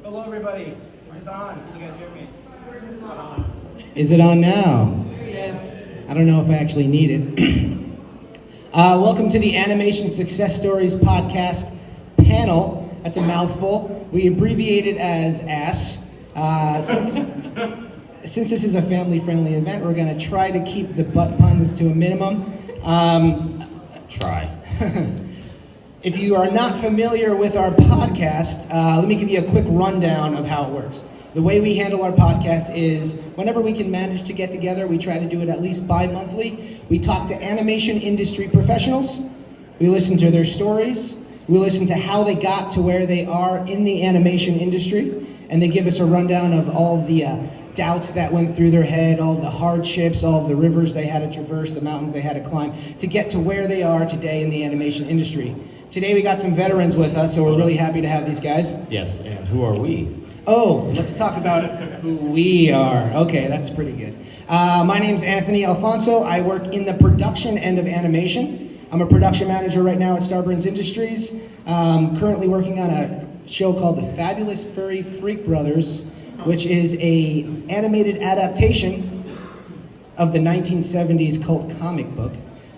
Hello, everybody. It's on. Can you guys hear me? It's not on. Is it on now? Yes. I don't know if I actually need it. Welcome to the Animation Success Stories podcast panel. That's a mouthful. We abbreviate it as A.S.S. Since this is a family-friendly event, we're going to try to keep the butt puns to a minimum. Try. If you are not familiar with our podcast, let me give you a quick rundown of how it works. The way we handle our podcast is whenever we can manage to get together, we try to do it at least bi-monthly. We talk to animation industry professionals. We listen to their stories. We listen to how they got to where they are in the animation industry. And they give us a rundown of all of the doubts that went through their head, all of the hardships, all of the rivers they had to traverse, the mountains they had to climb to get to where they are today in the animation industry. Today we got some veterans with us, so we're really happy to have these guys. Yes, and who are we? Oh, let's talk about who we are. Okay, that's pretty good. My name's Anthony Alfonso. I work in the production end of animation. I'm a production manager right now at Starburns Industries. Currently working on a show called The Fabulous Furry Freak Brothers, which is a animated adaptation of the 1970s cult comic book.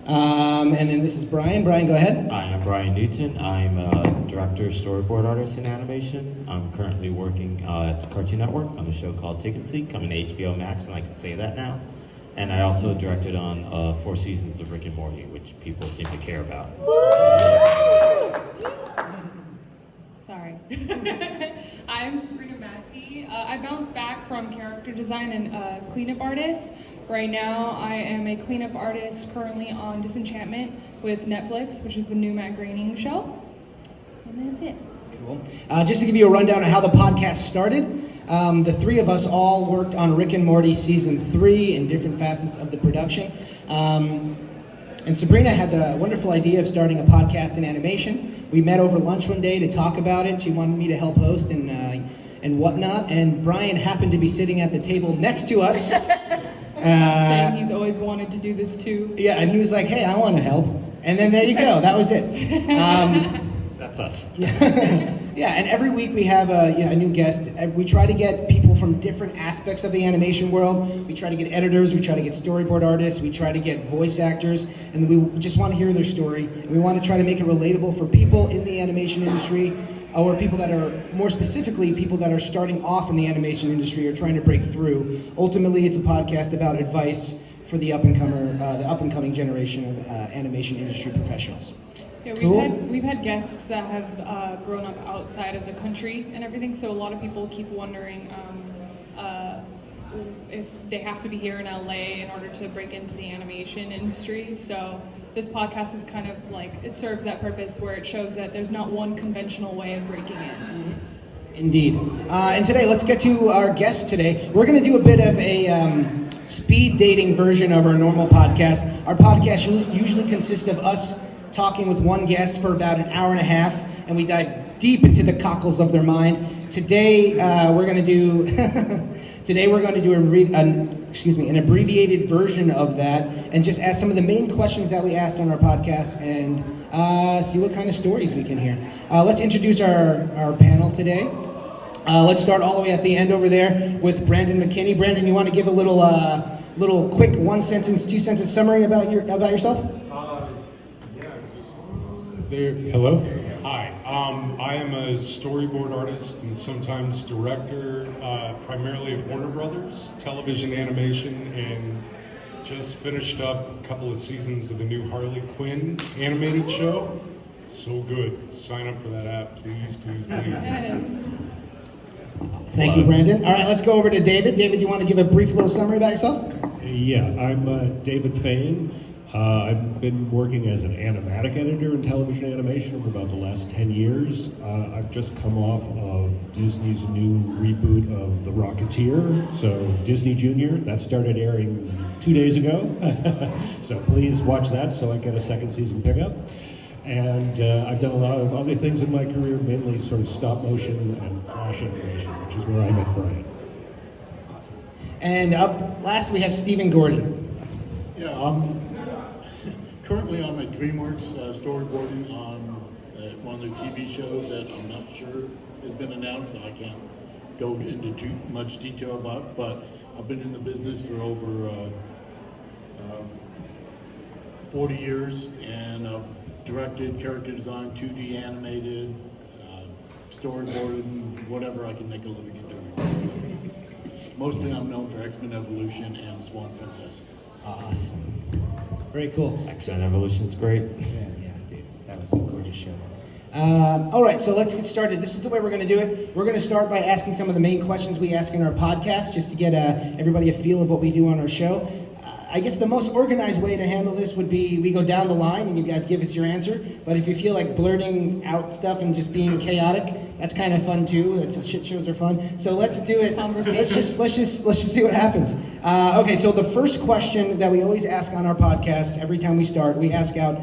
And then this is Brian. Brian, go ahead. I am Brian Newton. I'm a director, storyboard artist in animation. I'm currently working at Cartoon Network on a show called Tick and Seek, coming to HBO Max, and I can say that now. And I also directed on 4 seasons of Rick and Morty, which people seem to care about. Sorry. I'm Sabrina Matzke. I bounced back from character design and cleanup artist. Right now, I am a cleanup artist currently on Disenchantment with Netflix, which is the new Matt Groening show. And that's it. Cool. Just to give you a rundown of how the podcast started, the three of us all worked on Rick and Morty Season 3 in different facets of the production. And Sabrina had the wonderful idea of starting a podcast in animation. We met over lunch one day to talk about it. She wanted me to help host and whatnot. And Brian happened to be sitting at the table next to us. Saying he's always wanted to do this too. Yeah, and he was like, hey, I want to help. And then there you go. That was it. That's us. Yeah, and every week we have a new guest. We try to get people from different aspects of the animation world. We try to get editors, we try to get storyboard artists, we try to get voice actors, and we just want to hear their story. And we want to try to make it relatable for people in the animation industry, or people that are, more specifically, people that are starting off in the animation industry or trying to break through. Ultimately, it's a podcast about advice for the up-and-coming generation of animation industry professionals. Yeah, Cool. we've had guests that have grown up outside of the country and everything, so a lot of people keep wondering if they have to be here in LA in order to break into the animation industry. So this podcast is kind of like, it serves that purpose where it shows that there's not one conventional way of breaking in. Indeed. And today, let's get to our guest today. We're going to do a bit of a speed dating version of our normal podcast. Our podcast usually consists of us talking with one guest for about an hour and a half, and we dive deep into the cockles of their mind. Today, we're going to do an abbreviated version of that, and just ask some of the main questions that we asked on our podcast, and see what kind of stories we can hear. Let's introduce our panel today. Let's start all the way at the end over there with Brandon Mckinney. Brandon, you want to give a little quick 1-sentence, 2-sentence summary about yourself? Hello. Hi. I am a storyboard artist and sometimes director, primarily at Warner Brothers, television animation, and just finished up a couple of seasons of the new Harley Quinn animated show. So good. Sign up for that app, please, please, please. Yes. Thank you, Brandon. All right, let's go over to David. David, do you want to give a brief little summary about yourself? Yeah, I'm David Fain. I've been working as an animatic editor in television animation for about the last 10 years. I've just come off of Disney's new reboot of The Rocketeer, so Disney Junior. That started airing 2 days ago. So please watch that so I get a second season pickup. And I've done a lot of other things in my career, mainly sort of stop motion and flash animation, which is where I met Brian. And up last we have Stephen Gordon. Yeah, currently I'm at DreamWorks storyboarding on one of their TV shows that I'm not sure has been announced, and I can't go into too much detail about, but I've been in the business for over 40 years, and I've directed, character design, 2D animated, storyboarded, and whatever I can make a living at doing. Mostly I'm known for X-Men Evolution and Swan Princess. Awesome. Very cool. X-Men Evolution's great. Yeah, dude. That was a gorgeous show. All right, so let's get started. This is the way we're going to do it. We're going to start by asking some of the main questions we ask in our podcast, just to get everybody a feel of what we do on our show. I guess the most organized way to handle this would be we go down the line and you guys give us your answer. But if you feel like blurting out stuff and just being chaotic, that's kind of fun too. Shit shows are fun. So let's do it. Let's just see what happens. Okay, so the first question that we always ask on our podcast every time we start, we ask out,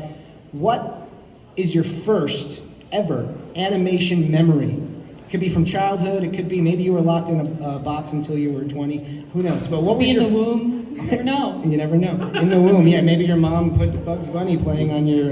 what is your first ever animation memory? It could be from childhood. It could be maybe you were locked in a box until you were 20. Who knows? But what was in your the womb? You never know. You never know. In the womb, yeah. Maybe your mom put Bugs Bunny playing on her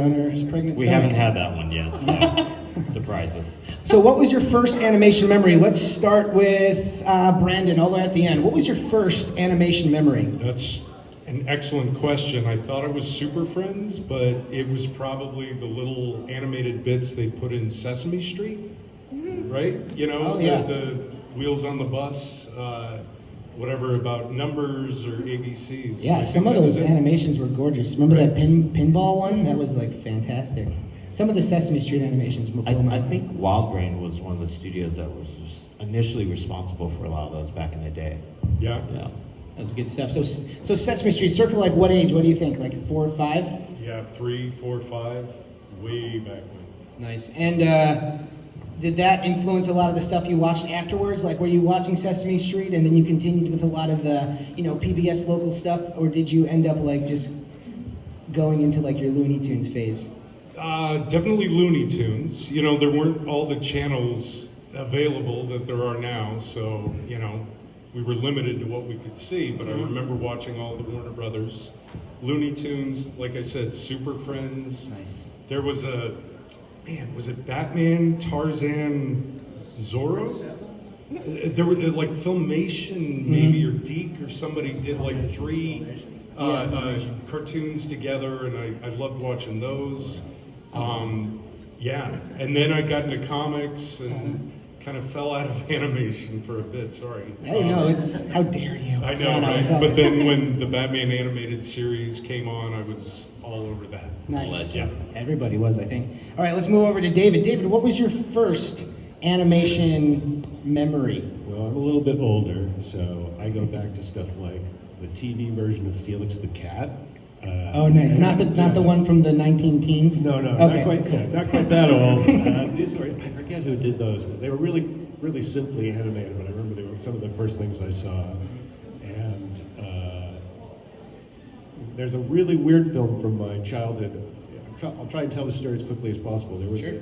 pregnant We stomach. haven't had that one yet, so surprise us. So what was your first animation memory? Let's start with Brandon, all the way at the end. What was your first animation memory? That's an excellent question. I thought it was Super Friends, but it was probably the little animated bits they put in Sesame Street, right? You know, Oh, yeah. the Wheels on the Bus, whatever about numbers or ABCs. Yeah, I some think of that was those it. animations were gorgeous. Remember that pinball one? That was like fantastic. Some of the Sesame Street animations were cool. I think Wild Brain was one of the studios that was just initially responsible for a lot of those back in the day. Yeah. Yeah. That was good stuff. So Sesame Street, circa like what age? What do you think? Like 4 or 5? Yeah, 3, 4, 5, way back when. Nice. And did that influence a lot of the stuff you watched afterwards? Like, were you watching Sesame Street and then you continued with a lot of the, PBS local stuff, or did you end up like just going into like your Looney Tunes phase? Definitely Looney Tunes. You know, there weren't all the channels available that there are now, so, we were limited to what we could see, but I remember watching all the Warner Brothers. Looney Tunes, like I said, Super Friends. Nice. There was was it Batman, Tarzan, Zorro? There were like Filmation, maybe, or Deke, or somebody did like 3 cartoons together, and I loved watching those. And then I got into comics and kind of fell out of animation for a bit. Sorry. Hey, no, it's how dare you? I know, No, right? it's all But right. then when the Batman animated series came on, I was all over that. Nice. Yeah. Everybody was, I think. All right, let's move over to David. David, what was your first animation memory? Well, I'm a little bit older, so I go back to stuff like the TV version of Felix the Cat. Oh, nice. Not the one from the 19 teens? No, Okay, not quite that old. These were, I forget who did those, but they were really, really simply animated. But I remember they were some of the first things I saw. And there's a really weird film from my childhood. I'll try and tell the story as quickly as possible. There was, Sure.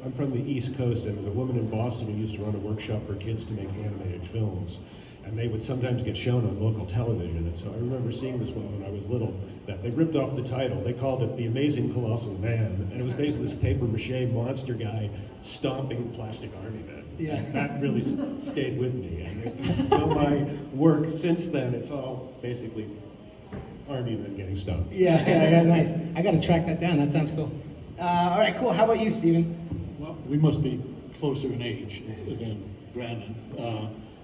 I'm from the East Coast, and there was a woman in Boston who used to run a workshop for kids to make animated films. And they would sometimes get shown on local television. And so I remember seeing this one when I was little, that they ripped off the title. They called it The Amazing Colossal Man. And it was basically this paper-mache monster guy stomping plastic army men. Yeah. And that really stayed with me. And if you know my work since then, it's all basically army men getting stomped. Yeah, nice. I got to track that down. That sounds cool. All right, cool. How about you, Steven? Well, we must be closer in age than Brandon.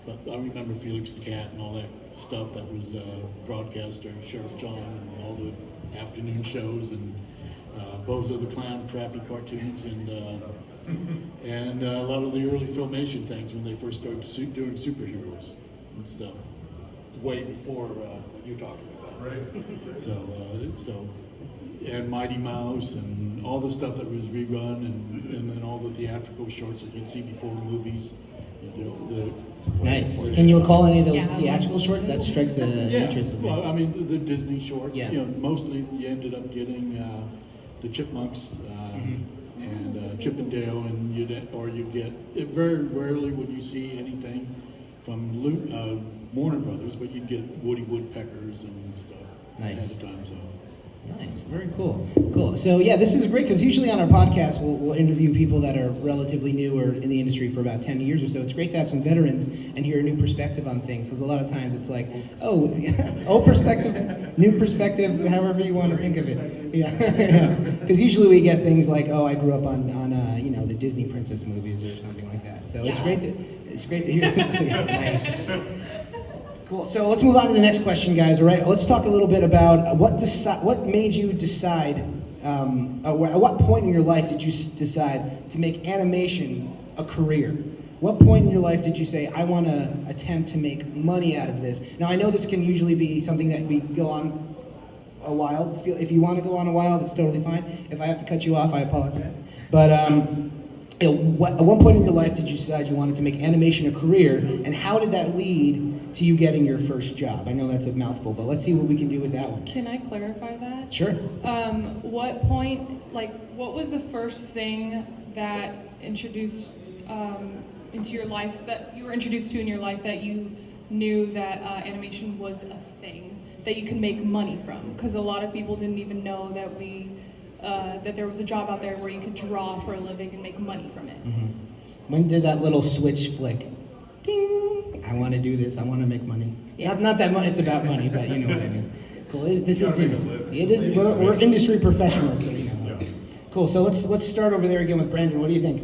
But I remember Felix the Cat and all that stuff that was broadcast during Sheriff John and all the afternoon shows and Bozo the Clown, crappy cartoons, and a lot of the early Filmation things when they first started doing superheroes and stuff, way before what you're talking about. Right. So and Mighty Mouse and all the stuff that was rerun and then all the theatrical shorts that you'd see before movies. Nice. Can you recall any of those Yeah. theatrical shorts? That strikes an interest with me. Well, I mean, the Disney shorts, Yeah. mostly you ended up getting the Chipmunks and Chip and Dale, and you'd get, very rarely would you see anything from Warner Brothers, but you'd get Woody Woodpeckers and stuff Nice. at the time, so. Nice, very cool. Cool. So yeah, this is great because usually on our podcast we'll interview people that are relatively new or in the industry for about 10 years or so. It's great to have some veterans and hear a new perspective on things because a lot of times it's like, oh, old perspective, new perspective, however you want to think of it. Yeah, because usually we get things like, oh, I grew up on the Disney princess movies or something like that. So it's great to hear. Yeah, nice. Cool. So let's move on to the next question, guys. All right. Let's talk a little bit about what made you decide. At what point in your life did you decide to make animation a career? What point in your life did you say, I want to attempt to make money out of this? Now, I know this can usually be something that we go on a while. If you want to go on a while, that's totally fine. If I have to cut you off, I apologize. But at what point in your life did you decide you wanted to make animation a career, and how did that lead to you getting your first job? I know that's a mouthful, but let's see what we can do with that one. Can I clarify that? Sure. What point, what was the first thing that introduced into your life, that you were introduced to in your life, that you knew that animation was a thing that you can make money from? Because a lot of people didn't even know that that there was a job out there where you could draw for a living and make money from it. Mm-hmm. When did that little switch flick? Ding! I want to do this. I want to make money. Yeah. Not that money. It's about money, but you know what I mean. Cool. This is it is. We're industry professionals, so you know. Yeah. Cool. So let's start over there again with Brandon. What do you think?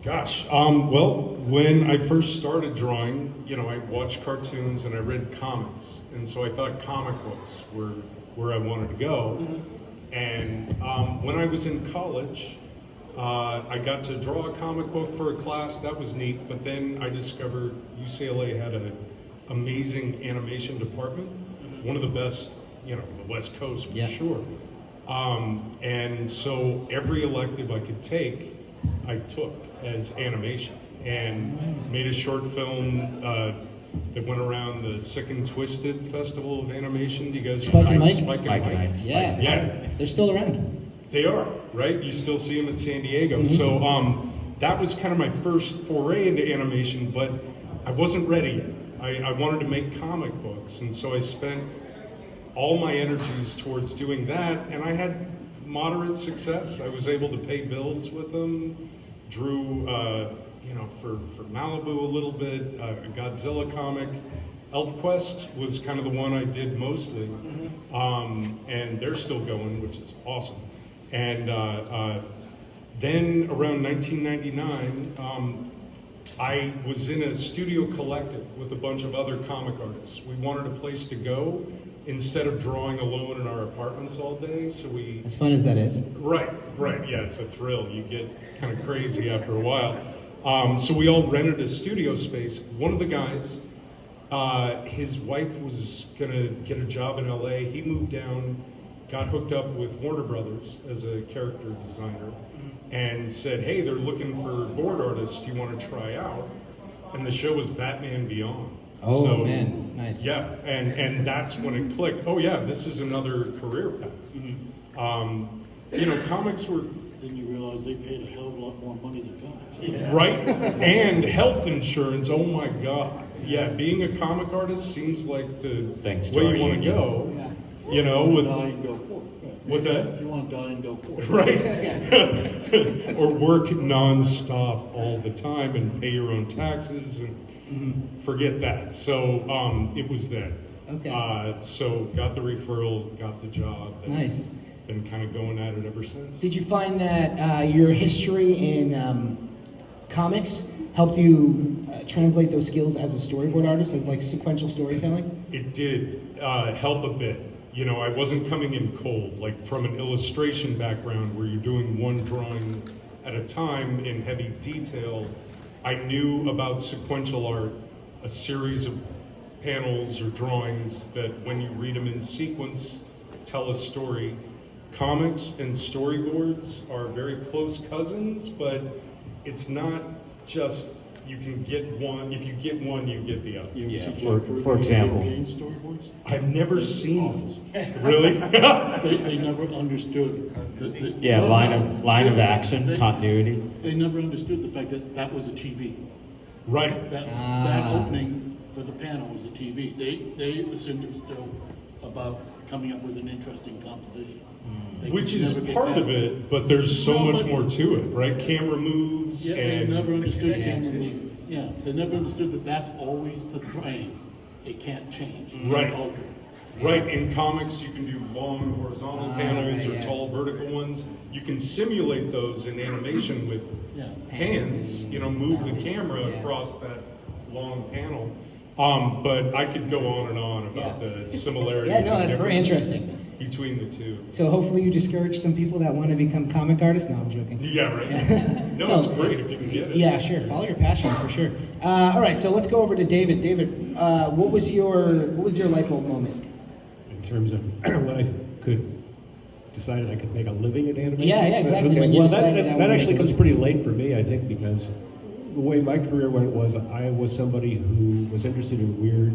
Gosh, well, when I first started drawing, I watched cartoons and I read comics, and so I thought comic books were where I wanted to go. Mm-hmm. And when I was in college, I got to draw a comic book for a class. That was neat. But then I discovered UCLA had an amazing animation department, one of the best, the West Coast for sure. And so every elective I could take, I took as animation, and made a short film that went around the Sick and Twisted Festival of Animation. Do you guys Spike and know Mike? Spike and Mike? Yeah. They're still around. They are, right? You still see them in San Diego. Mm-hmm. So that was kind of my first foray into animation, but I wasn't ready yet. I wanted to make comic books, and so I spent all my energies towards doing that, and I had moderate success. I was able to pay bills with them, drew, for Malibu a little bit, a Godzilla comic. ElfQuest was kind of the one I did mostly, and they're still going, which is awesome. And then around 1999, I was in a studio collective with a bunch of other comic artists. We wanted a place to go instead of drawing alone in our apartments all day, so we... As fun as that is. Right, yeah, it's a thrill. You get kind of crazy after a while. So we all rented a studio space. One of the guys, his wife was gonna get a job in LA. He moved down, got hooked up with Warner Brothers as a character designer, and said, hey, they're looking for board artists. Do you want to try out? And the show was Batman Beyond. Oh, so, man, nice. Yeah, and that's when it clicked. Oh, yeah, this is another career path. Mm-hmm. Comics were... Then you realize they paid a hell of a lot more money than comics. Yeah. Right? And health insurance, oh my God. Yeah, being a comic artist seems like the way you want to go. Yeah. With... Die and go poor. What's that? If you want to die and go poor. Right. Or work nonstop all the time and pay your own taxes and forget that. So it was that. Okay. So got the referral, got the job. And nice. Been kind of going at it ever since. Did you find that your history in comics helped you translate those skills as a storyboard artist, as like sequential storytelling? It did help a bit. I wasn't coming in cold, like from an illustration background where you're doing one drawing at a time in heavy detail. I knew about sequential art, a series of panels or drawings that when you read them in sequence, tell a story. Comics and storyboards are very close cousins, but it's not just you can get one. If you get one, you get the other. Yeah, for example. Storyboards? I've never seen them. Really? They never understood. Line of action, continuity. They never understood the fact that that was a TV. Right. That opening for the panel was a TV. They assumed it was still about coming up with an interesting composition. They Which could is never get part past of it, but there's so No, much but- more to it, right? Camera moves Yeah, they and never understood camera moves. Yeah, they never understood that that's always the frame. It can't change. You can't Right. alter it. right, in comics, you can do long horizontal panels or right, yeah. tall vertical ones. You can simulate those in animation with Yeah. hands, move the camera across that long panel. But I could go on and on about the similarities Yeah, no, and that's very differences interesting. between the two. So hopefully you discourage some people that want to become comic artists. No, I'm joking. Yeah, right. No, it's great if you can get it. Yeah, sure. Follow your passion for sure. All right, so let's go over to David. David, what was your light bulb moment? In terms of when I decided I could make a living in animation? Yeah, exactly. Okay, When you well, decided I that wanted actually to comes do- pretty late for me, I think, because the way my career went was I was somebody who was interested in weird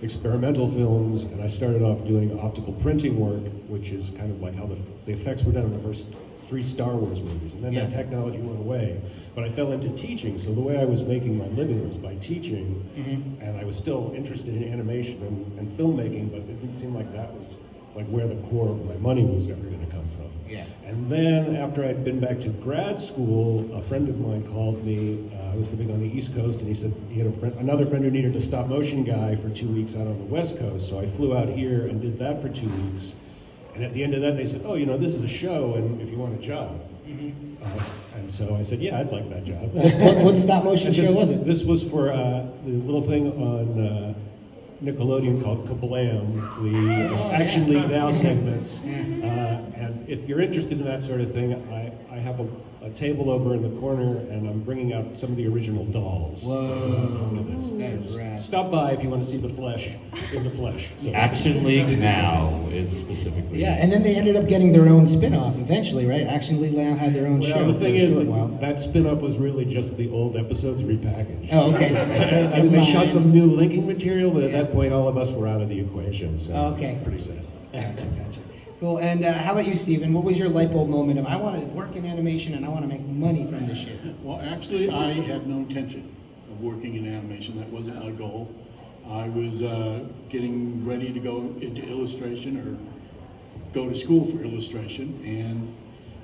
experimental films, and I started off doing optical printing work, which is kind of like how the effects were done in the first 3 Star Wars movies, and then that technology went away. But I fell into teaching, so the way I was making my living was by teaching, and I was still interested in animation and filmmaking, but it didn't seem like that was like where the core of my money was ever going to come from. Yeah. And then after I'd been back to grad school, a friend of mine called me. I was living on the East Coast, and he said he had another friend who needed a stop motion guy for 2 weeks out on the West Coast. So I flew out here and did that for 2 weeks. And at the end of that, they said, "Oh, this is a show, and if you want a job." And so I said, "Yeah, I'd like that job." What stop motion And show was it? This was for the little thing on Nickelodeon called Kablam, the Action League Now segments. And if you're interested in that sort of thing, I have a table over in the corner, and I'm bringing out some of the original dolls. That is rad. Stop by if you want to see the flesh in the flesh. So, Action League Now is specifically. Yeah, and then they ended up getting their own spin-off eventually, right? Action League now had their own well, show. the for thing a is short that, while. that spin-off was really just the old episodes repackaged. Oh, okay. I mean, they shot some new linking material, but at that point, all of us were out of the equation. So Okay. pretty sad. Gotcha. Cool. And how about you, Steven? What was your light bulb moment of I want to work in animation and I want to make money from this shit? Well, actually, I had no intention of working in animation. That wasn't my goal. I was getting ready to go into illustration or go to school for illustration, and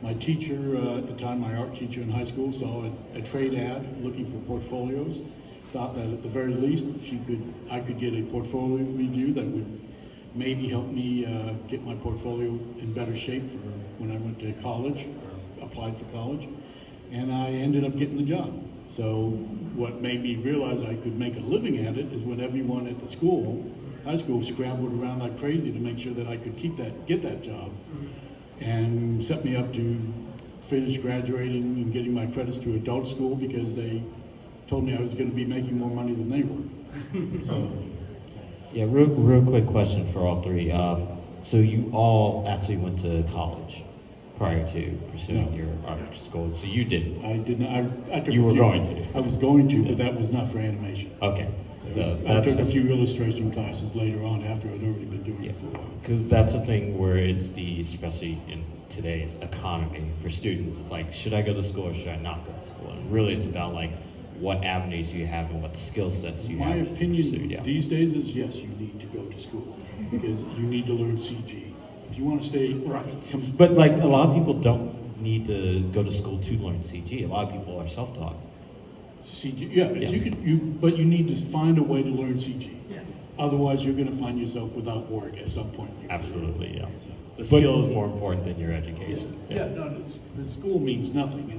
my teacher at the time, my art teacher in high school, saw a trade ad looking for portfolios. Thought that at the very least, I could get a portfolio review that would maybe help me get my portfolio in better shape for when I went to college or applied for college. And I ended up getting the job. So what made me realize I could make a living at it is when everyone at the high school, scrambled around like crazy to make sure that I could get that job, and set me up to finish graduating and getting my credits to adult school because they told me I was going to be making more money than they were. So. Yeah, real quick question for all three. So you all actually went to college prior to pursuing No. your art school. So you didn't. I did not. I took You a were few- going to. I was going to, but that was not for animation. Okay. So I that's took a few illustration classes later on after I'd already been doing Yeah, it for a while. because that's the thing where especially in today's economy for students, it's like, should I go to school or should I not go to school? And really, it's about like what avenues you have and what skill sets you My have. to opinion pursue, yeah. these days is yes, you need to go to school because you need to learn CG. If you want to stay But like a lot of people don't need to go to school to learn CG. A lot of people are self-taught. CG, yeah, if Yeah. you could, but you need to find a way to learn CG. Otherwise, you're going to find yourself without work at some point. in your career. Absolutely, yeah. So- The skill is more important than your education. Yeah, no, the school means nothing,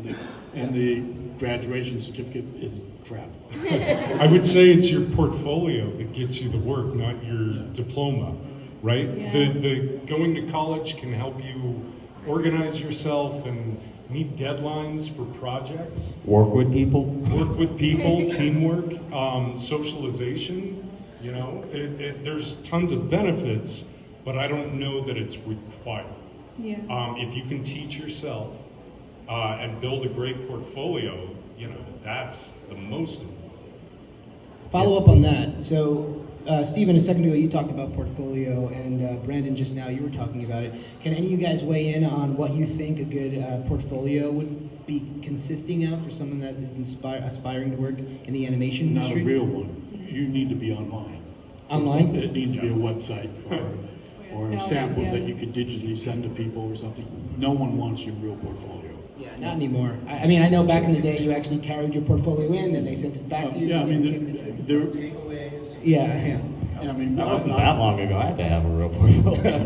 and the graduation certificate is crap. I would say it's your portfolio that gets you the work, not your diploma, right? Yeah. The going to college can help you organize yourself and meet deadlines for projects, Work with people. work with people, teamwork, socialization. There's tons of benefits, but I don't know that it's required. Yeah. If you can teach yourself and build a great portfolio, that's the most important. Follow up on that. So, Stephen, a second ago you talked about portfolio, and Brandon just now you were talking about it. Can any of you guys weigh in on what you think a good portfolio would be consisting of for someone that is aspiring to work in the animation Not industry? a real one. You need to be online. Online? It needs to be a website or or nowadays, samples yes. that you could digitally send to people or something. No one wants your real portfolio. Yeah, not anymore. I mean, I know back in the day you actually carried your portfolio in, then they sent it back to you. Yeah, I mean, there, Yeah. I mean, That wasn't that long ago. I had to have a real portfolio.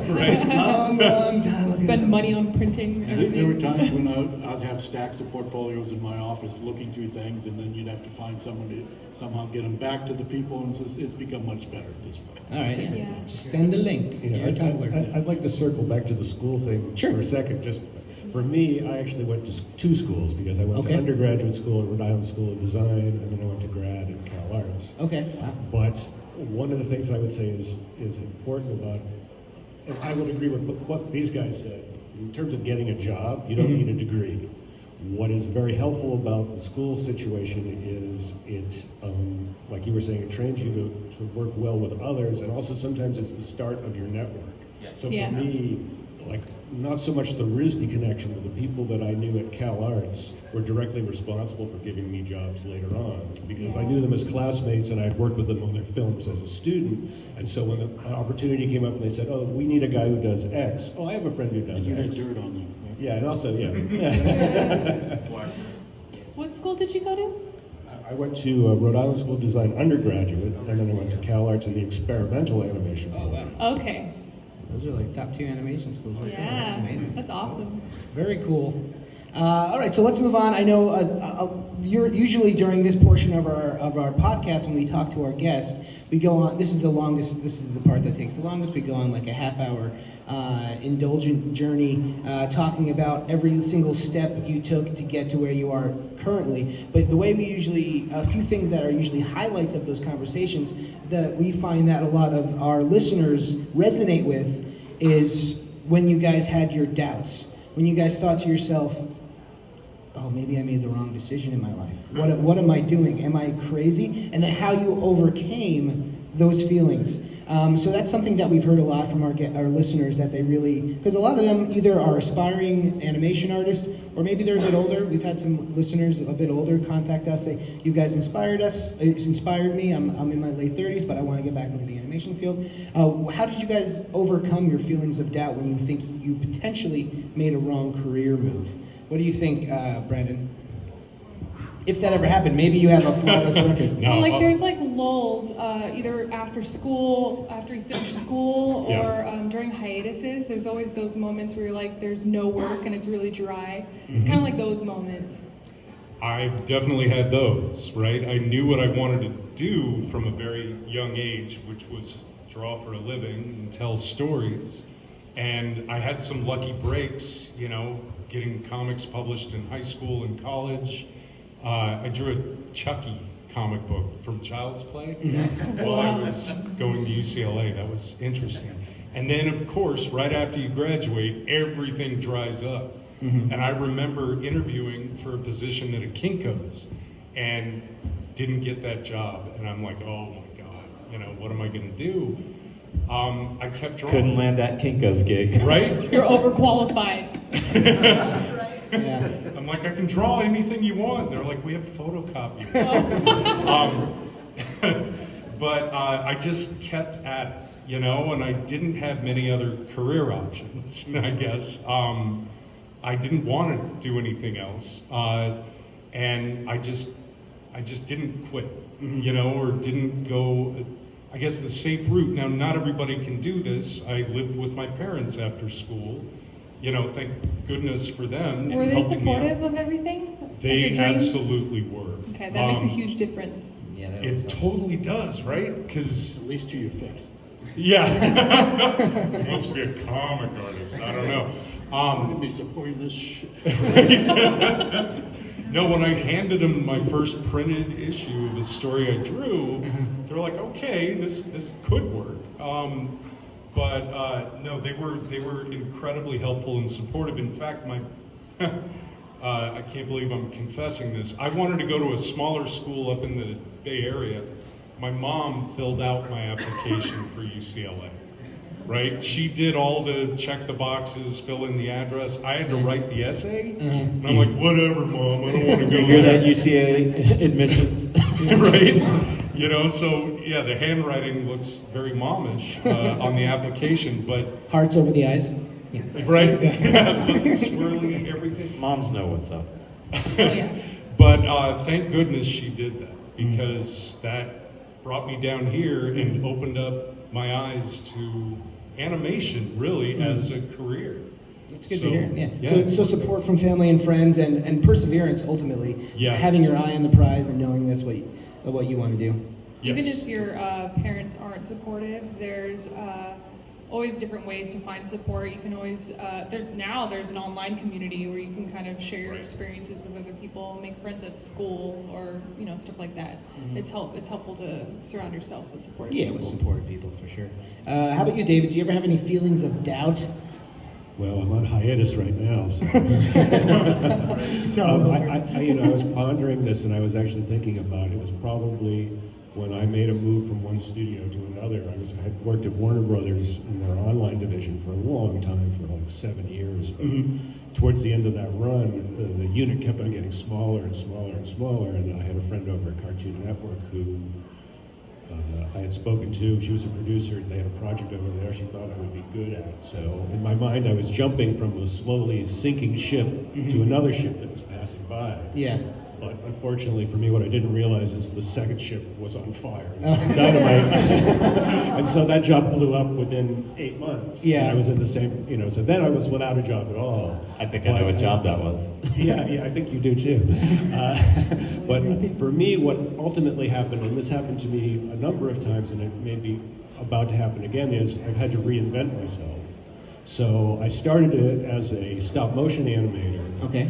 Long time ago. Spend money on printing there were everything. times when I'd have stacks of portfolios in my office looking through things, and then you'd have to find someone to somehow get them back to the people, and so it's become much better at this point. All right, yeah. Yeah. Just send the link to Yeah, your Tumblr. I'd like to circle back to the school thing Sure. for a second. Just for me, I actually went to two schools because I went Okay. to undergraduate school at Rhode Island School of Design, and then I went to grad at Cal Arts. Okay. Wow. But one of the things I would say is important about, and I would agree with what these guys said, in terms of getting a job, you don't need a degree. What is very helpful about the school situation is it, like you were saying, it trains you to work well with others, and also sometimes it's the start of your network. So for Yeah. me, like, not so much the RISD connection, but the people that I knew at Cal Arts were directly responsible for giving me jobs later on, because I knew them as classmates and I'd worked with them on their films as a student. And so when the opportunity came up and they said, oh, we need a guy who does X. Oh, I have a friend who does You had X. dirt on them. Yeah, and also, yeah. What school did you go to? I went to Rhode Island School of Design undergraduate, and then I went to Cal Arts in the experimental animation. Oh, wow. Okay. Those are like top 2 animation schools. Right there. That's Yeah. amazing. That's awesome. Very cool. All right, so let's move on. I know you're usually during this portion of our podcast when we talk to our guests, we go on. This is the longest. This is the part that takes the longest. We go on like a half-hour indulgent journey, talking about every single step you took to get to where you are currently. But the way we usually, a few things that are usually highlights of those conversations that we find that a lot of our listeners resonate with is when you guys had your doubts, when you guys thought to yourself, oh, maybe I made the wrong decision in my life. What am I doing? Am I crazy? And then how you overcame those feelings. So that's something that we've heard a lot from our listeners, that they really, because a lot of them either are aspiring animation artists or maybe they're a bit older. We've had some listeners a bit older contact us, say, you guys inspired us, it inspired me. I'm in my late 30s, but I want to get back into the animation field. How did you guys overcome your feelings of doubt when you think you potentially made a wrong career move? What do you think, Brandon? If that ever happened, maybe you have a flawless record. No, Well, like there's like lulls, either after school, after you finish school, or Yeah. during hiatuses. There's always those moments where you're like, there's no work and it's really dry. It's kind of like those moments. I've definitely had those, right? I knew what I wanted to do from a very young age, which was draw for a living and tell stories. And I had some lucky breaks, you know, getting comics published in high school and college. I drew a Chucky comic book from Child's Play while I was going to UCLA. That was interesting. And then, of course, right after you graduate, everything dries up. And I remember interviewing for a position at a Kinko's and didn't get that job. And I'm like, oh my God, you know, what am I going to do? I kept drawing. Couldn't land that Kinko's gig. Right? You're overqualified. Yeah. I'm like, I can draw anything you want. They're like, we have photocopiers. But I just kept at it, you know, and I didn't have many other career options, I guess. I didn't want to do anything else. And I just didn't quit, you know, or didn't go, I guess, the safe route. Now, not everybody can do this. I lived with my parents after school. You know, thank goodness for them. Were they helping me out. supportive of everything? Of They your dream? absolutely were. Okay, that makes a huge difference. Yeah, that It totally does, right? Because, At least to your face. yeah. He wants to be a comic artist. I don't know. I'm going to be supporting this shit. No, when I handed them my first printed issue of the story I drew, they were like, okay, this could work. But no, they were incredibly helpful and supportive. In fact, my I can't believe I'm confessing this. I wanted to go to a smaller school up in the Bay Area. My mom filled out my application for UCLA. Right? She did all the check the boxes, fill in the address. I had to write the essay. And I'm like, whatever, Mom, I don't want to go You hear there. that, UCA admissions? Right? You know, so yeah, the handwriting looks very momish on the application, but Hearts over the eyes. Yeah. right, yeah, swirly everything. Moms know what's up. Oh, yeah. But thank goodness she did that, because that brought me down here and opened up my eyes to animation, really, as a career. It's good to hear. Yeah. Yeah. So support from family and friends and perseverance ultimately. Yeah. Having your eye on the prize and knowing that's what you want to do. Even Yes. if your parents aren't supportive, there's always different ways to find support. You can always there's an online community where you can kind of share your experiences with other people, make friends at school, or stuff like that. It's helpful to surround yourself with supportive people. With supportive people for sure. How about you, David? Do you ever have any feelings of doubt? Well, I'm on hiatus right now. So. I was pondering this, and I was actually thinking about it. It was probably when I made a move from one studio to another. I had worked at Warner Brothers in their online division for a long time, for like 7 years. But towards the end of that run, the unit kept on getting smaller and smaller and smaller. And I had a friend over at Cartoon Network who I had spoken to. She was a producer, and they had a project over there she thought I would be good at. So in my mind, I was jumping from a slowly sinking ship to another ship that was passing by. Yeah. But unfortunately for me, what I didn't realize is the second ship was on fire. Dynamite. And so that job blew up within 8 months. Yeah. And I was in the same, so then I was without a job at all. I think I know what job that was. Yeah, I think you do too. But for me, what ultimately happened, and this happened to me a number of times, and it may be about to happen again, is I've had to reinvent myself. So I started it as a stop motion animator. Okay.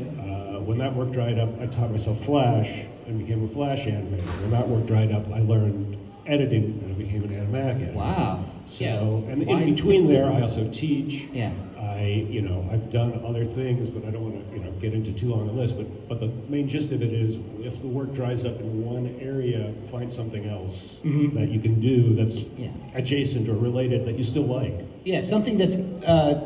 When that work dried up, I taught myself Flash and became a Flash animator. When that work dried up, I learned editing and I became an animatic editor. Wow. So, Yeah. and in Wide between skill there, set. I also teach. Yeah. I've done other things that I don't want to, get into too long a list, but the main gist of it is if the work dries up in one area, find something else that you can do that's adjacent or related that you still like. Yeah, something that's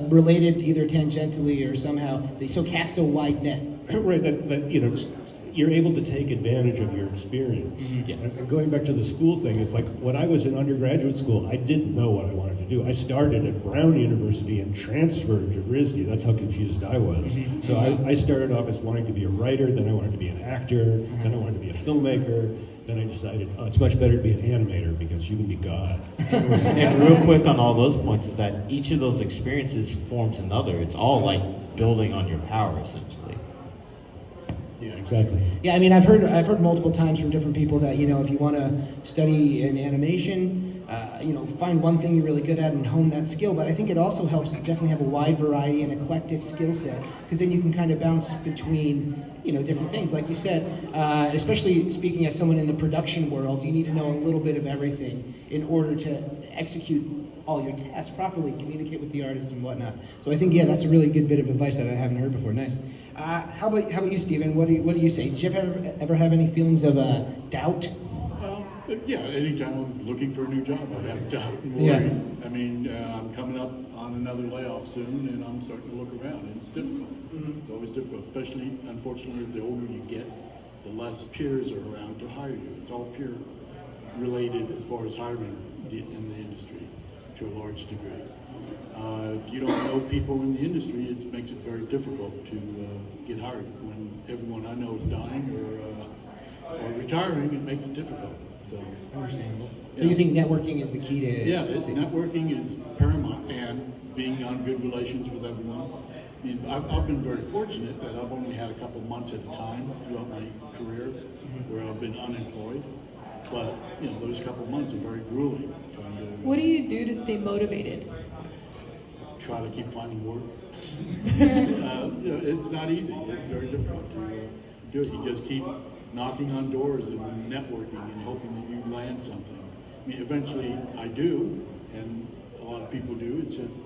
related either tangentially or somehow. So cast a wide net. Right, that you're able to take advantage of your experience. And going back to the school thing, it's like when I was in undergraduate school, I didn't know what I wanted to do. I started at Brown University and transferred to RISD. That's how confused I was. So I started off as wanting to be a writer, then I wanted to be an actor, then I wanted to be a filmmaker. Then I decided, it's much better to be an animator because you can be God. And real quick on all those points is that each of those experiences forms another. It's all like building on your power, essentially. Yeah, exactly. Yeah, I mean, I've heard multiple times from different people that if you want to study in animation, find one thing you're really good at and hone that skill. But I think it also helps to definitely have a wide variety and eclectic skill set, because then you can kind of bounce between different things. Like you said, especially speaking as someone in the production world, you need to know a little bit of everything in order to execute all your tasks properly, communicate with the artist and whatnot. So I think that's a really good bit of advice that I haven't heard before. Nice. How about you, Stephen? What do you say? Did you ever have any feelings of doubt? Yeah, anytime I'm looking for a new job, I have doubt and worry. Yeah. I mean, I'm coming up on another layoff soon, and I'm starting to look around, and it's difficult. It's always difficult, especially, unfortunately, the older you get, the less peers are around to hire you. It's all peer related as far as hiring in the industry to a large degree. If you don't know people in the industry, it makes it very difficult to get hired. When everyone I know is dying or retiring, it makes it difficult. So, Understandable. Yeah. Do you think networking is the key to? yeah, networking is paramount, and being on good relations with everyone. I mean, I've been very fortunate that I've only had a couple months at a time throughout my career where I've been unemployed. But those couple months are very grueling. What do you do to stay motivated? Try to keep finding work. It's not easy. It's very difficult to do it. You just keep knocking on doors and networking and hoping that you land something. I mean, eventually I do, and a lot of people do. It's just,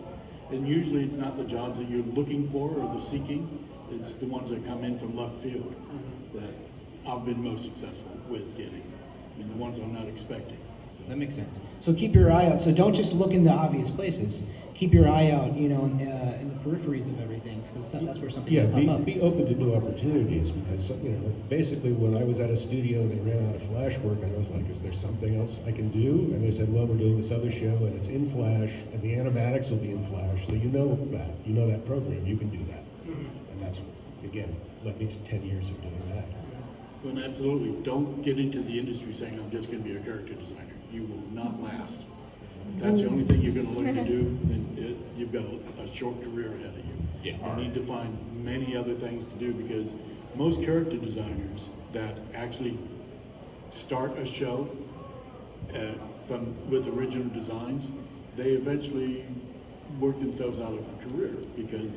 and usually it's not the jobs that you're looking for or the seeking. It's the ones that come in from left field that I've been most successful with getting. I mean, the ones I'm not expecting. That makes sense. So keep your eye out. So don't just look in the obvious places. Keep your eye out, in the peripheries of everything, because that's where something Yeah, can pop up. be open to new opportunities, because, basically when I was at a studio, they ran out of Flash work, and I was like, is there something else I can do? And they said, well, we're doing this other show, and it's in Flash, and the animatics will be in Flash, so you know that program, you can do that. And that's, again, led me to 10 years of doing that. Well, absolutely, don't get into the industry saying, I'm just gonna be a character designer. You will not last. If that's the only thing you're gonna learn to do, then you've got a short career ahead of you. Yeah. You need to find many other things to do, because most character designers that actually start a show with original designs, they eventually work themselves out of a career, because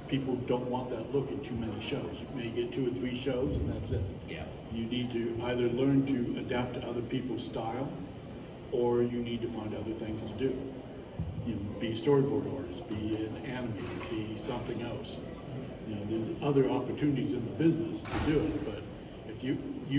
people don't want that look in too many shows. You may get 2 or 3 shows and that's it. Yeah. You need to either learn to adapt to other people's style, or you need to find other things to do. Be a storyboard artist, be an animator, be something else. There's other opportunities in the business to do it, but if you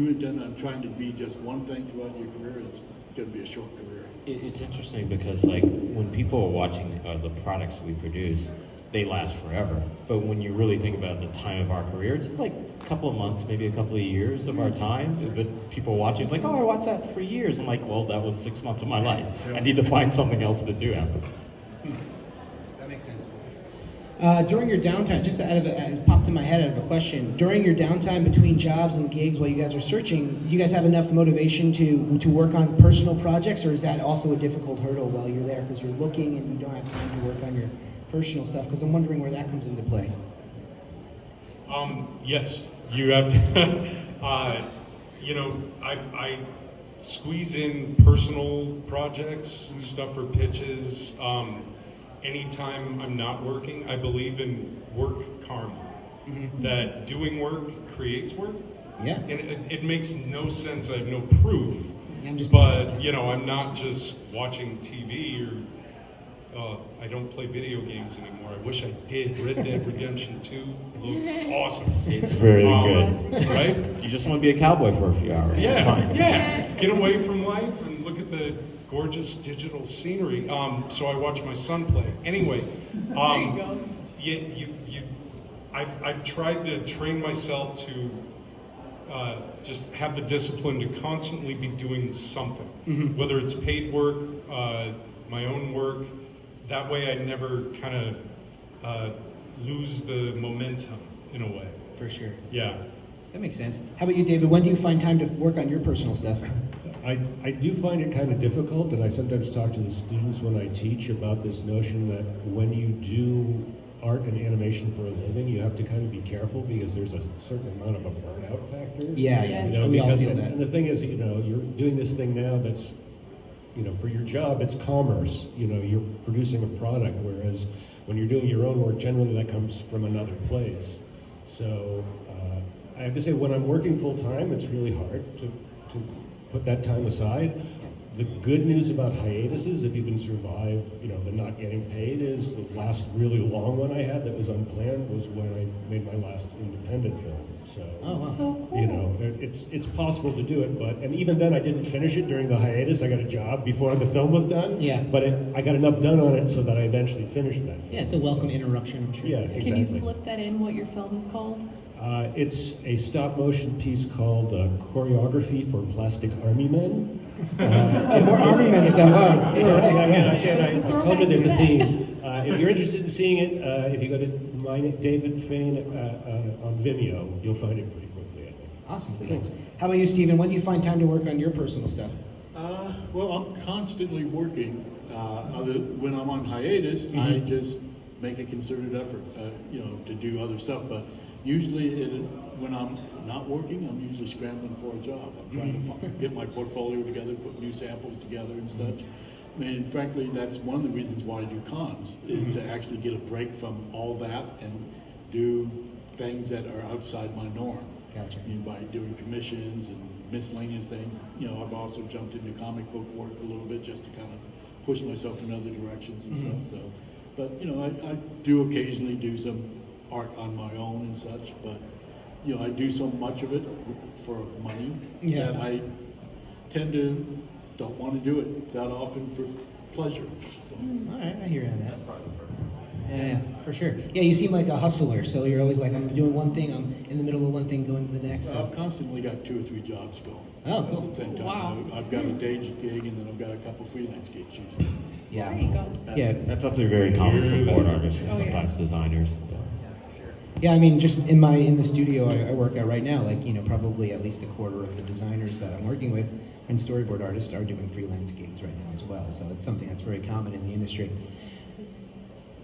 intend on trying to be just one thing throughout your career, it's going to be a short career. It's interesting because, like, when people are watching the products we produce, they last forever. But when you really think about the time of our careers, it's like a couple of months, maybe a couple of years of our time. But people watching, it's like, oh, I watched that for years. I'm like, well, that was 6 months of my life. I need to find something else to do after. That makes sense. During your downtime, just it popped in my head out of a question. During your downtime between jobs and gigs while you guys are searching, do you guys have enough motivation to work on personal projects, or is that also a difficult hurdle while you're there because you're looking and you don't have time to work on your personal stuff? Because I'm wondering where that comes into play. Yes, you have to. I squeeze in personal projects, stuff for pitches. Anytime I'm not working, I believe in work karma. That doing work creates work. Yeah. And it makes no sense. I have no proof. But I'm not just watching TV or I don't play video games anymore. I wish I did. Red Dead Redemption 2 looks awesome. It's very good. Right? You just want to be a cowboy for a few hours. Yeah, It's fine. yeah. Get away from life and look at the gorgeous digital scenery. So I watch my son play. Anyway, There you go. I've tried to train myself to just have the discipline to constantly be doing something, whether it's paid work, my own work. That way, I never kind of lose the momentum in a way. For sure. Yeah. That makes sense. How about you, David? When do you find time to work on your personal stuff? I do find it kind of difficult, and I sometimes talk to the students when I teach about this notion that when you do art and animation for a living, you have to kind of be careful because there's a certain amount of a burnout factor. Yeah, Yes. we all Because feel that. and the thing is, you're doing this thing now that's, for your job, it's commerce. You're producing a product, whereas when you're doing your own work, generally that comes from another place. So I have to say, when I'm working full time, it's really hard to put that time aside. The good news about hiatuses, if you can survive, the not getting paid, is the last really long one I had that was unplanned was when I made my last independent film. So, Oh, wow. So cool. it's possible to do it, and even then I didn't finish it during the hiatus. I got a job before the film was done. Yeah. But I got enough done on it so that I eventually finished that film. Yeah, it's a welcome interruption, I'm sure. Yeah, exactly. Can you slip that in what your film is called? It's a stop motion piece called Choreography for Plastic Army Men. More Army Men stuff. Oh, I told you there's a theme. If you're interested in seeing it, if you go to David Fain on Vimeo, you'll find it pretty quickly, I think. Awesome. Thanks. How about you, Stephen? When do you find time to work on your personal stuff? Well, I'm constantly working. When I'm on hiatus, I just make a concerted effort, to do other stuff. But usually, when I'm not working, I'm usually scrambling for a job. I'm trying to get my portfolio together, put new samples together and such. I mean, frankly, that's one of the reasons why I do cons, is to actually get a break from all that and do things that are outside my norm. Gotcha. I mean, by doing commissions and miscellaneous things. I've also jumped into comic book work a little bit just to kind of push myself in other directions and stuff. So, but I do occasionally do some art on my own and such. But I do so much of it for money that I tend to don't want to do it that often for pleasure. So. All right, I hear you on that. Yeah, for sure. Yeah, you seem like a hustler, so you're always like, I'm doing one thing, I'm in the middle of one thing, going to the next. So So. I've constantly got 2 or 3 jobs going. Oh, At cool. the same time. Wow. I've got a day gig and then I've got a couple freelance gigs usually. Yeah. There you go. Yeah. That's actually very common for board artists and sometimes designers. Yeah, I mean, just in the studio I work at right now, like, probably at least a quarter of the designers that I'm working with and storyboard artists are doing freelance gigs right now as well. So it's something that's very common in the industry.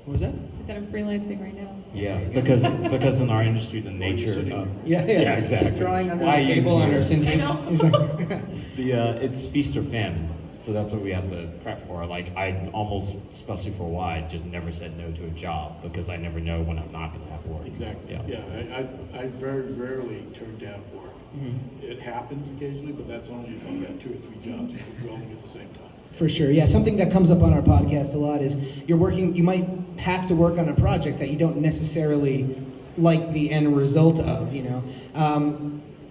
What was that? Instead of freelancing right now. Yeah, because in our industry, the nature of Yeah, exactly. Just drawing under Why the are you table on here? our center. It's feast or famine, so that's what we have to prep for. Like I almost, especially for why, just never said no to a job because I never know when I'm not going to have work. Exactly. Yeah. I very rarely turn down work. It happens occasionally, but that's only if I've got 2 or 3 jobs rolling at the same time. For sure, yeah. Something that comes up on our podcast a lot is you might have to work on a project that you don't necessarily like the end result of,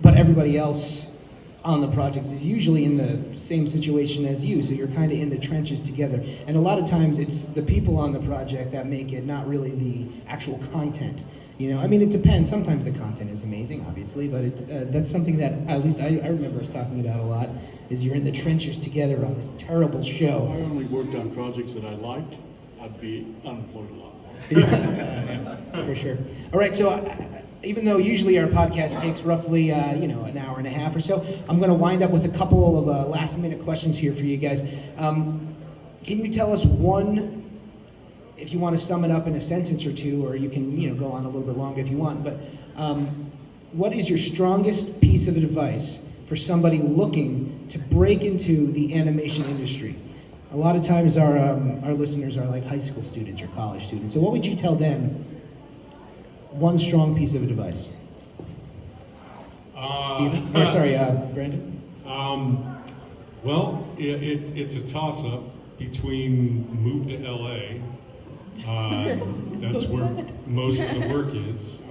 but everybody else on the projects is usually in the same situation as you, so you're kind of in the trenches together. And a lot of times it's the people on the project that make it, not really the actual content. I mean, it depends. Sometimes the content is amazing, obviously, but that's something that at least I remember us talking about a lot, is you're in the trenches together on this terrible If show. I only worked on projects that I liked, I'd be unemployed a lot more. For sure. All right, so even though usually our podcast takes roughly, an hour and a half or so, I'm going to wind up with a couple of last-minute questions here for you guys. Can you tell us one, if you want to sum it up in a sentence or two, or you can, go on a little bit longer if you want, but what is your strongest piece of advice for somebody looking to break into the animation industry? A lot of times our listeners are like high school students or college students. So what would you tell them? One strong piece of advice. Steven? Or sorry, Brandon? Well, it's a toss-up between move to LA. That's So where sad. most of the work is.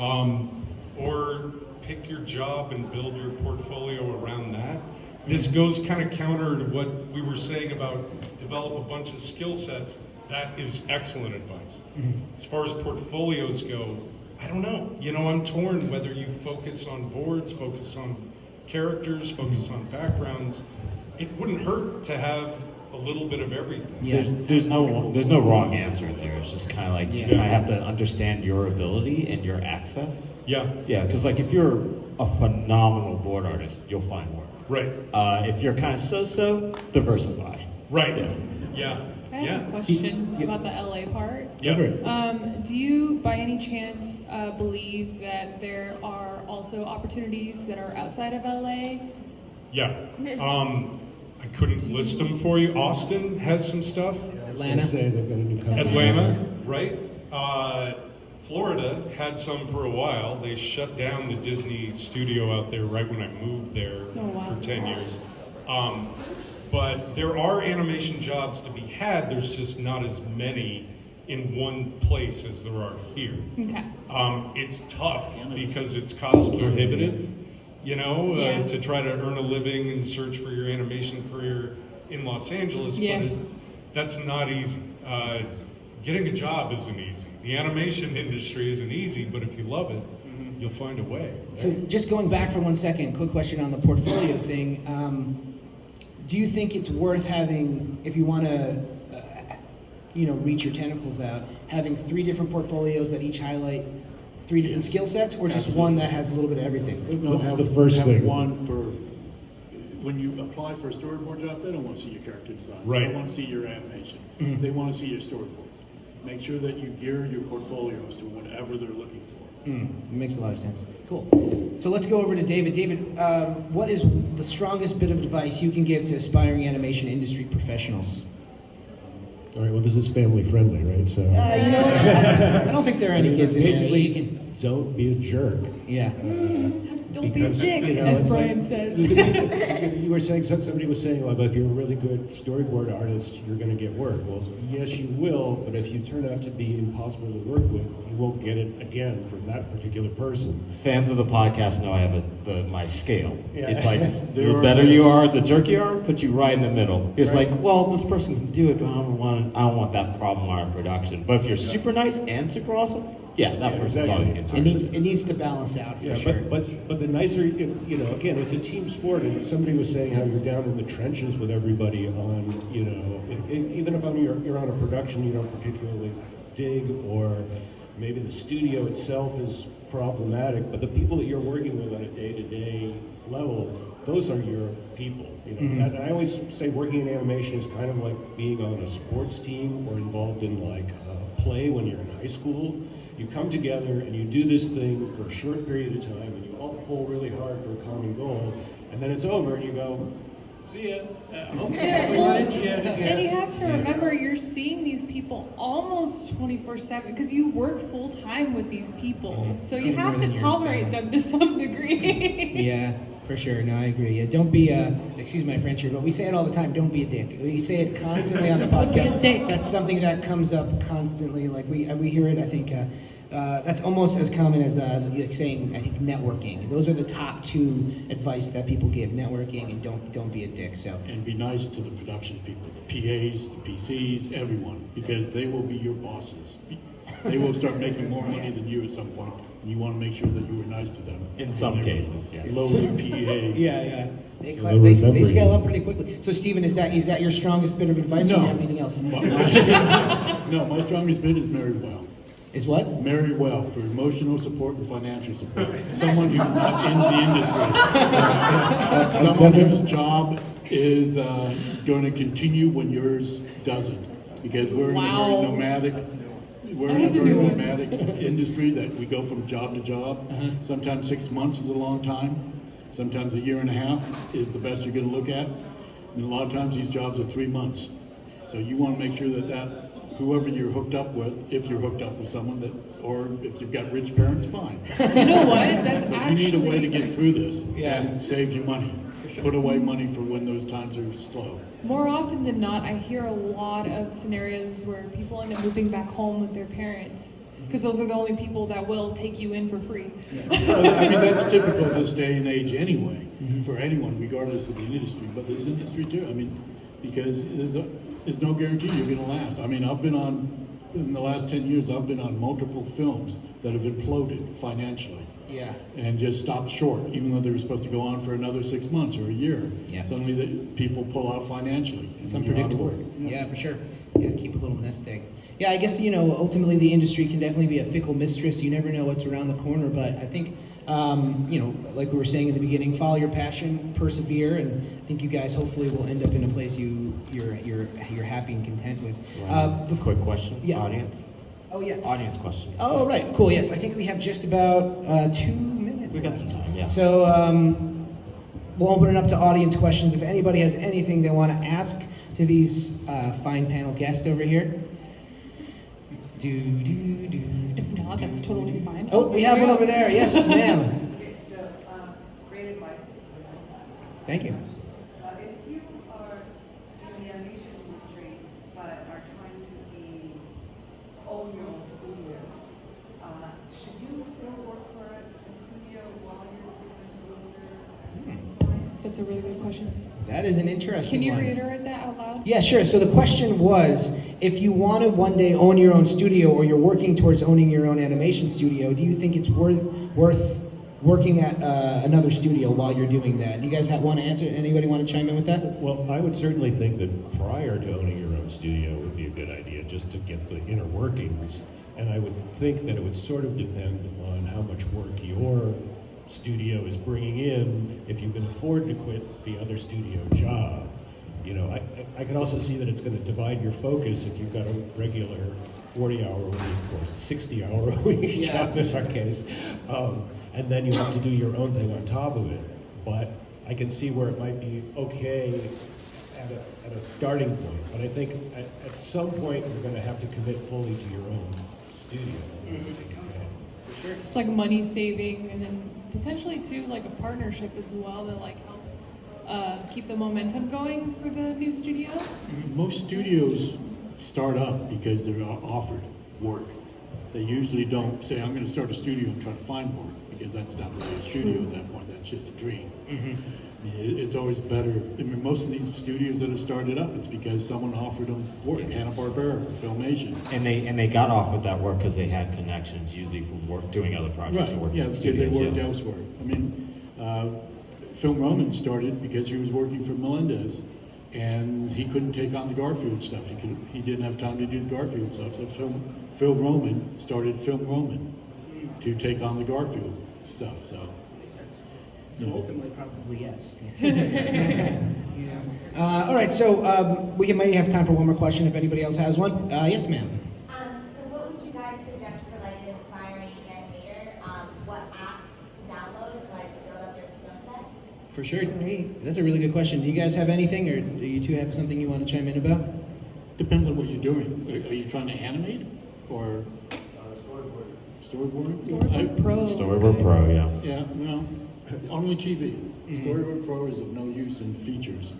Or pick your job and build your portfolio around that. This goes kind of counter to what we were saying about develop a bunch of skill sets. That is excellent advice. As far as portfolios go, I don't know. I'm torn whether you focus on boards, focus on characters, focus on backgrounds. It wouldn't hurt to have a little bit of everything. Yeah. There's no wrong answer there. It's just kind of like you kind of have to understand your ability and your access. Yeah. Yeah, because like if you're a phenomenal board artist, you'll find work. Right. If you're kind of so-so, diversify. Right. Yeah. Yeah. I have a Yeah. question about the LA part. Yeah. Go for it. Do you, by any chance, believe that there are also opportunities that are outside of LA? Yeah. I couldn't list them for you. Austin has some stuff. Atlanta. Say they've got a new company. Atlanta, right? Florida had some for a while. They shut down the Disney studio out there right when I moved there Oh, wow. for 10 years. But there are animation jobs to be had. There's just not as many in one place as there are here. Okay. It's tough because it's cost prohibitive, Yeah. to try to earn a living and search for your animation career in Los Angeles, Yeah. but that's not easy. Getting a job isn't easy. The animation industry isn't easy, but if you love it, you'll find a way. So just going back for 1 second, quick question on the portfolio thing. Do you think it's worth having, if you want to, reach your tentacles out, having 3 different portfolios that each highlight 3 different skill sets, or just one that has a little bit of everything? No, The first have thing. one for, when you apply for a storyboard job, they don't want to see your character designs. They Right. don't want to see your animation. They want to see your storyboards. Make sure that you gear your portfolios to whatever they're looking for. It makes a lot of sense. Cool. So let's go over to David. David, what is the strongest bit of advice you can give to aspiring animation industry professionals? All right, well, this is family friendly, right? So You know what? I don't think there are any kids in there. basically, You can- don't be a jerk. Yeah. Don't be a Because, dick, you know, as it's Brian like- says. You were saying, somebody was saying, like, if you're a really good storyboard artist, you're going to get work. Well, yes, you will, but if you turn out to be impossible to work with, you won't get it again from that particular person. Fans of the podcast know I have my scale. Yeah. It's like, There the are better you those. are, the jerkier you are, put you right in the middle. It's Right. like, well, this person can do it, but I don't want that problem on our production. But if you're super nice and super awesome, yeah, that Yeah, person's exactly. always getting It needs to balance out for Yeah, sure. but the nicer, you know, again, it's a team sport, and somebody was saying how you're down in the trenches with everybody on, you know, even if you're on a production you don't particularly dig, or maybe the studio itself is problematic, but the people that you're working with on a day-to-day level, those are your people. You know, and I always say working in animation is kind of like being on a sports team or involved in like a play when you're in high school. You come together and you do this thing for a short period of time, and you all pull really hard for a common goal, and then it's over, and you go, see ya. Yeah, well, Yeah. and you have to remember, you're seeing these people almost 24/7 because you work full time with these people, so you Some have more to than your tolerate family. them to some degree. Yeah, for sure. No, I agree. Yeah, don't be excuse my French here, but we say it all the time. Don't be a dick. We say it constantly on the podcast. Dick. That's something that comes up constantly. Like we hear it. I think that's almost as common as like saying, I think, networking. Those are the top two advice that people give: networking and don't be a dick. So And be nice to the production people, the PAs, the PCs, everyone, because they will be your bosses. They will start making more money than you at some point, and you want to make sure that you were nice to them. In some And they're cases, yes. Lowly PAs. yeah. They, They'll they remember scale you. up pretty quickly. So Stephen, is that your strongest bit of advice, or do you have anything else? No, my strongest bit is marry well. Is what? Marry well for emotional support and financial support. Someone who's not in the industry. Someone whose job is going to continue when yours doesn't. Because we're in a Wow. very nomadic, industry that we go from job to job. Sometimes 6 months is a long time. Sometimes a year and a half is the best you're going to look at. And a lot of times these jobs are 3 months. So you want to make sure that whoever you're hooked up with, if you're hooked up with someone that, or if you've got rich parents, fine. You know what? That's But actually. you need a way to get through this Yeah. and save you money. Put away money for when those times are slow. More often than not, I hear a lot of scenarios where people end up moving back home with their parents because those are the only people that will take you in for free. I mean, that's typical of this day and age anyway, for anyone, regardless of the industry, but this industry too. I mean, because there's no guarantee you're going to last. I mean, in the last 10 years, I've been on multiple films that have imploded financially. Yeah. And just stopped short, even though they were supposed to go on for another 6 months or a year. Yeah. Suddenly, the people pull out financially. It's and you're out of unpredictable. work. Yeah, for sure. Yeah, keep a little nest egg. Yeah, I guess, ultimately the industry can definitely be a fickle mistress. You never know what's around the corner, but I think, like we were saying in the beginning, follow your passion, persevere, and I think you guys hopefully will end up in a place you're happy and content with. The quick questions, yeah. audience. Oh, yeah. Audience questions. Oh, right. Cool. Yes, I think we have just about 2 minutes We got left. some time, yeah. So we'll open it up to audience questions. If anybody has anything they want to ask to these fine panel guests over here. If not, that's totally fine. Oh, we have one over there. Yes, ma'am. Okay, so, great advice. Thank you. If you are in the animation industry, but are trying to own your own studio, should you still work for a studio while you're doing the That's a really good question. That is an interesting Can you one. reiterate that out loud? Yeah, sure. So the question was, if you want to one day own your own studio, or you're working towards owning your own animation studio, do you think it's worth working at another studio while you're doing that? Do you guys want to answer? Anybody want to chime in with that? Well, I would certainly think that prior to owning your own studio would be a good idea, just to get the inner workings. And I would think that it would sort of depend on how much work your studio is bringing in, if you can afford to quit the other studio job. I could also see that it's going to divide your focus if you've got a regular 40-hour week or 60-hour week job in our case, and then you have to do your own thing on top of it. But I can see where it might be okay at a starting point. But I think at some point you're going to have to commit fully to your own studio. It's just like money saving, and then potentially too like a partnership as well to like help keep the momentum going for the new studio. Most studios start up because they're offered work. They usually don't say, I'm gonna start a studio and try to find work, because that's not really a studio at that point, that's just a dream. I mean, it's always better, I mean, most of these studios that have started up, it's because someone offered them work, Hanna-Barbera, Filmation. And they got off with that work because they had connections, usually from work doing other projects Right, or working yeah, with because they studios, worked yeah. elsewhere. I mean, Film Roman started because he was working for Melendez, and he couldn't take on the Garfield stuff. He didn't have time to do the Garfield stuff. So Phil Roman started Film Roman to take on the Garfield stuff. So Ultimately, probably yes. All right, so we may have time for one more question if anybody else has one. Yes, ma'am. So what would you guys suggest for like an aspiring animator? What apps to download so I can build up their skill sets? For sure. That's a really good question. Do you guys have anything, or do you two have something you want to chime in about? depends on what you're doing. Are you trying to animate or storyboarding? Storyboard Pro. Storyboard Pro, yeah. Yeah, no, only TV. Storyboard Pro is of no use in features.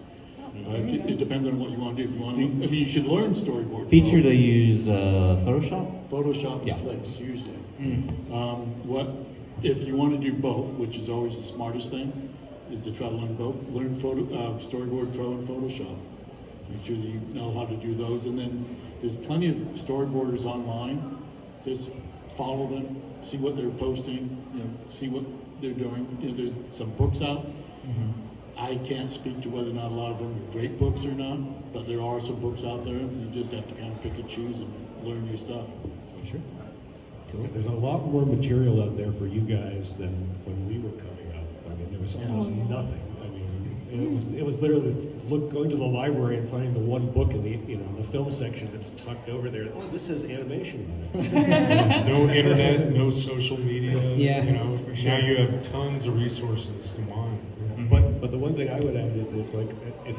It depends on what you want to do. If you want to, I mean, you should learn Storyboard Feature Pro. they use Photoshop? Photoshop and Yeah. Flicks, usually. If you want to do both, which is always the smartest thing, is to try to learn both. Learn Storyboard Pro and Photoshop. Make sure that you know how to do those. And then there's plenty of storyboarders online. Just follow them, see what they're posting, see what they're doing. There's some books out. I can't speak to whether or not a lot of them are great books or not, but there are some books out there. You just have to kind of pick and choose and learn your stuff. Sure. Cool. There's a lot more material out there for you guys than when we were coming up. I mean, there was almost nothing. I mean, it was literally going to the library and finding the one book in the film section that's tucked over there. Oh, this says animation on it. No internet, no social media. Yeah, For sure. Now you have tons of resources to mine. But the one thing I would add is that it's like if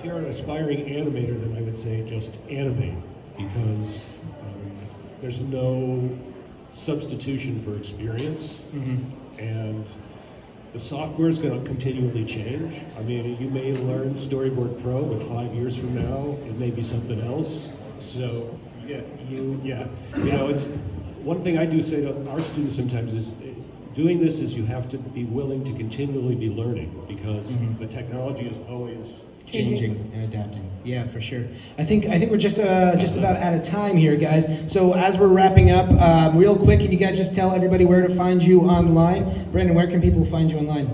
you're an aspiring animator, then I would say just animate, because there's no substitution for experience, and the software is going to continually change. I mean, you may learn Storyboard Pro, but 5 years from now, it may be something else. So, it's one thing I do say to our students sometimes is doing this is you have to be willing to continually be learning, because the technology is always Changing and adapting. Yeah, for sure. I think we're just about out of time here, guys. So as we're wrapping up, real quick, can you guys just tell everybody where to find you online? Brandon, where can people find you online?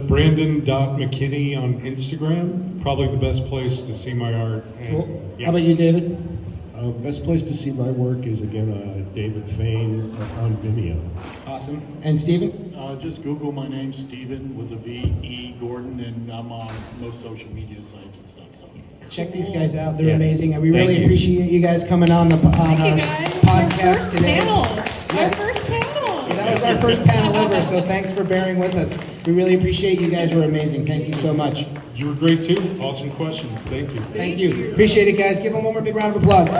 Brandon.McKinney on Instagram. Probably the best place to see my art. And, Cool. yeah. How about you, David? best place to see my work is again David Fain on Vimeo. Awesome. And Stephen? Just Google my name, Stephen, with a V, E, Gordon, and I'm on most social media sites and stuff. So. Check these guys out. They're Yeah. amazing. We Thank really you. appreciate you guys coming on Thank you our guys. podcast Our first today. panel. Yeah. Our first panel. That was our first panel ever, so thanks for bearing with us. We really appreciate you guys. Were amazing. Thank you so much. You were great too. Awesome questions. Thank you. Thank you. Appreciate it, guys. Give them one more big round of applause.